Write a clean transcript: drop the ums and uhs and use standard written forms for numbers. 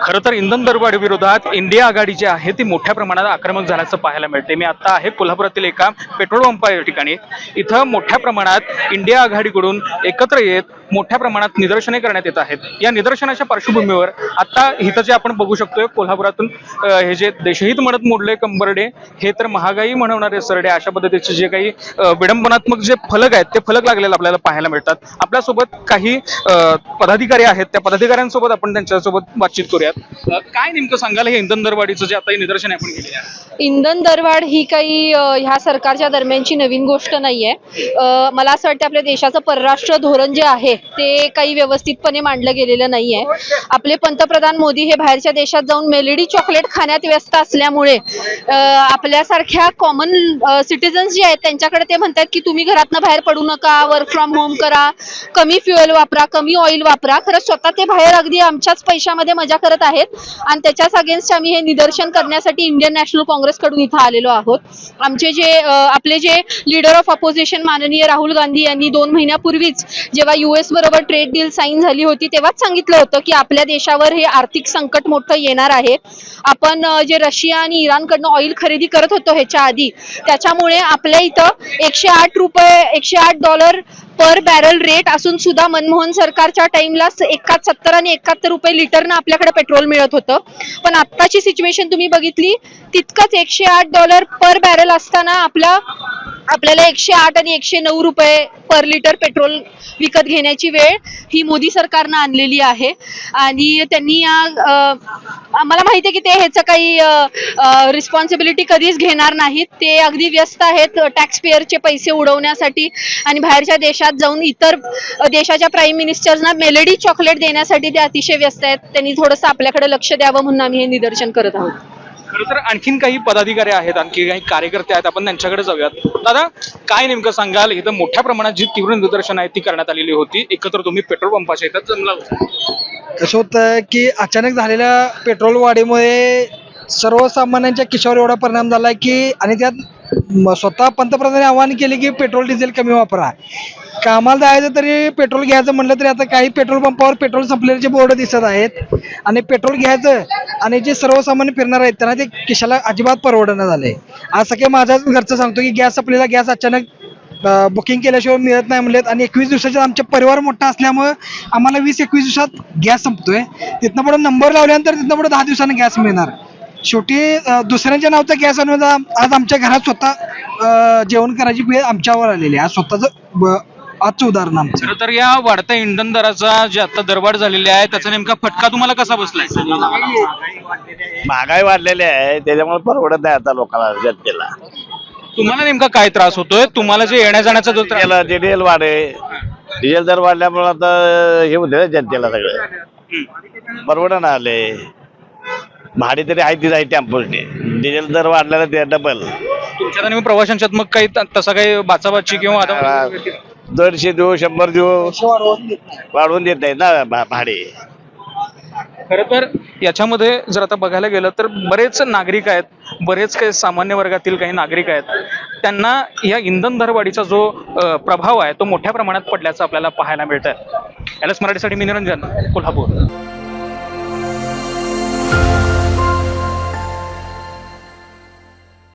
खरं तर इंधन दरवाढी विरोधात इंडिया आघाडी जी आहे ती मोठ्या प्रमाणात आक्रमक झाल्याचं पाहायला मिळते। मी आता आहे कोल्हापुरातील एका पेट्रोल पंपा या ठिकाणी। इथं मोठ्या प्रमाणात इंडिया आघाडीकडून एकत्र येत मोठ्या प्रमाणात निदर्शने करण्यात येत आहेत। या निदर्शनाच्या पार्श्वभूमीवर आता इथं जे आपण बघू शकतोय कोल्हापुरातून हे जे देशहित म्हणत मोडले कंबरडे, हे तर महागाई म्हणवणारे सरडे, अशा पद्धतीचे जे काही विडंबनात्मक जे फलक आहेत ते फलक लागलेले आपल्याला पाहायला मिळतात। आपल्यासोबत काही पदाधिकारी आहेत, त्या पदाधिकाऱ्यांसोबत आपण त्यांच्यासोबत बातचीत करूयात। काय नेमकं सांगाल हे इंधन दरवाढीचं जे आता निदर्शन आपण केले आहे? इंधन दरवाढ ही काही ह्या सरकारच्या दरम्यानची नवीन गोष्ट नाहीये। मला असं वाटतं आपल्या देशाचं परराष्ट्र धोरण जे आहे ते काही व्यवस्थितपणे मांडलं गेलेलं नाहीये। आपले पंतप्रधान मोदी हे बाहेरच्या देशात जाऊन मेलेडी चॉकलेट खाण्यात व्यस्त असल्यामुळे आपल्यासारख्या कॉमन सिटीजन्स जे आहेत त्यांच्याकडे ते म्हणतात की तुम्ही घरातनं बाहेर पडू नका, वर्क फ्रॉम होम करा, कमी फ्युएल वापरा, कमी ऑइल वापरा। खरं स्वतः ते बाहेर अगदी आमच्याच पैशामध्ये मजा करत आहेत आणि त्याच्याच अगेन्स्ट आम्ही हे निदर्शन करण्यासाठी इंडियन नॅशनल काँग्रेसकडून इथं आलेलो आहोत। आमचे जे आपले जे लीडर ऑफ अपोजिशन माननीय राहुल गांधी यांनी 2 महिन्यापूर्वीच जेव्हा US बरोबर ट्रेड डील साईन झाली होती तेव्हाच सांगितलं होतं की आपल्या देशावर हे आर्थिक संकट मोठं येणार आहे। आपण जे रशिया आणि इराणकडनं ऑइल खरेदी करत होतो ह्याच्या आधी, त्याच्यामुळे आपल्या इथं $108 पर बॅरल रेट असून सुद्धा मनमोहन सरकारच्या टाइमला 70 आणि 71 रुपये लिटरनं आपल्याकडे पेट्रोल मिळत होतं। पण आत्ताची सिच्युएशन तुम्ही बघितली, तितकंच $108 पर बॅरल असताना आपल्याला 108 आणि 109 रुपये पर लिटर पेट्रोल विकत घेण्याची वेळ ही मोदी सरकारनं आणलेली आहे। आणि त्यांनी आम्हाला माहिती आहे की ते ह्याचं काही रिस्पॉन्सिबिलिटी कधीच घेणार नाहीत। ते अगदी व्यस्त आहेत टॅक्स पेअरचे पैसे उडवण्यासाठी आणि बाहेरच्या देशात जाऊन इतर देशाच्या प्राईम मिनिस्टर्सना मेलेडी चॉकलेट देण्यासाठी ते अतिशय व्यस्त आहेत। त्यांनी थोडंसं आपल्याकडे लक्ष द्यावं म्हणून आम्ही हे निदर्शन करत आहोत। खरं तर आणखीन काही पदाधिकारी आहेत, आणखी काही कार्यकर्ते आहेत, आपण त्यांच्याकडे जाऊयात। दादा, काय नेमकं सांगाल? इथं मोठ्या प्रमाणात जी तीव्र निदर्शन आहे ती करण्यात आलेली होती, एकत्र तुम्ही पेट्रोल पंपाच्या इथं जमला होता। कसं होतं की अचानक झालेल्या पेट्रोल वाढीमुळे सर्वसामान्यांच्या खिशावर एवढा परिणाम झाला की, आणि त्यात स्वतः पंतप्रधानांनी आवाहन केले की पेट्रोल डिझेल कमी वापरा। कामाला जायचं तरी पेट्रोल घ्यायचं म्हटलं तरी आता काही पेट्रोल पंपावर पेट्रोल संपलेले बोर्ड दिसत आहेत आणि पेट्रोल घ्यायचं आणि जे सर्वसामान्य फिरणार आहेत त्यांना ते खिशाला अजिबात परवडणं झालंय। आज सगळे माझ्याच घरचं सांगतो की गॅस संपलेला गॅस अचानक बुकिंग केल्याशिवाय मिळत नाही म्हणलेत आणि 21 दिवसाच्या आमचा परिवार मोठा असल्यामुळे आम्हाला 20-21 दिवसात गॅस संपतोय। तिथनं पुढे नंबर लावल्यानंतर तिथनं पुढे 10 दिवसांनी गॅस मिळणार। शेवटी दुसऱ्यांच्या नावचा गॅस आणून आज आमच्या घरात स्वतः जेवण करायची वेळ आमच्यावर आलेली आहे। आज स्वतःच आजचं उदाहरण आमचं। तर या वाढत्या इंधन दराचा जे आता दरवाढ झालेली आहे त्याचा नेमका फटका तुम्हाला कसा बसलाय? महागाई वाढलेली आहे त्याच्यामुळे परवडत नाही आता लोकांना, जनतेला। तुम्हाला नेमका काय त्रास होतोय? तुम्हाला जे येण्या जाण्याचा जो त्रास डिझेल डिझेल दर वाढल्यामुळे आता हे होते ना जनतेला, सगळं परवडत आले। भाडे तरी आहे ती जाईल टेम्पोची, डिझेल दर वाढलेला ते डबल। तुमच्या आणि प्रवाशांच्यात मग काही तसा काही बाचाबाची किंवा आता 150 देऊ 100 देऊ वाढवून देत नाही ना भाडे। खरं तर याच्यामध्ये जर आता बघायला गेलं तर बरेच नागरिक आहेत, बरेच काही सामान्य वर्गातील काही नागरिक आहेत, त्यांना या इंधन दरवाढीचा जो प्रभाव आहे तो मोठ्या प्रमाणात पडल्याचं आपल्याला पाहायला मिळतं। LS मराठीसाठी मी निरंजन, कोल्हापूर।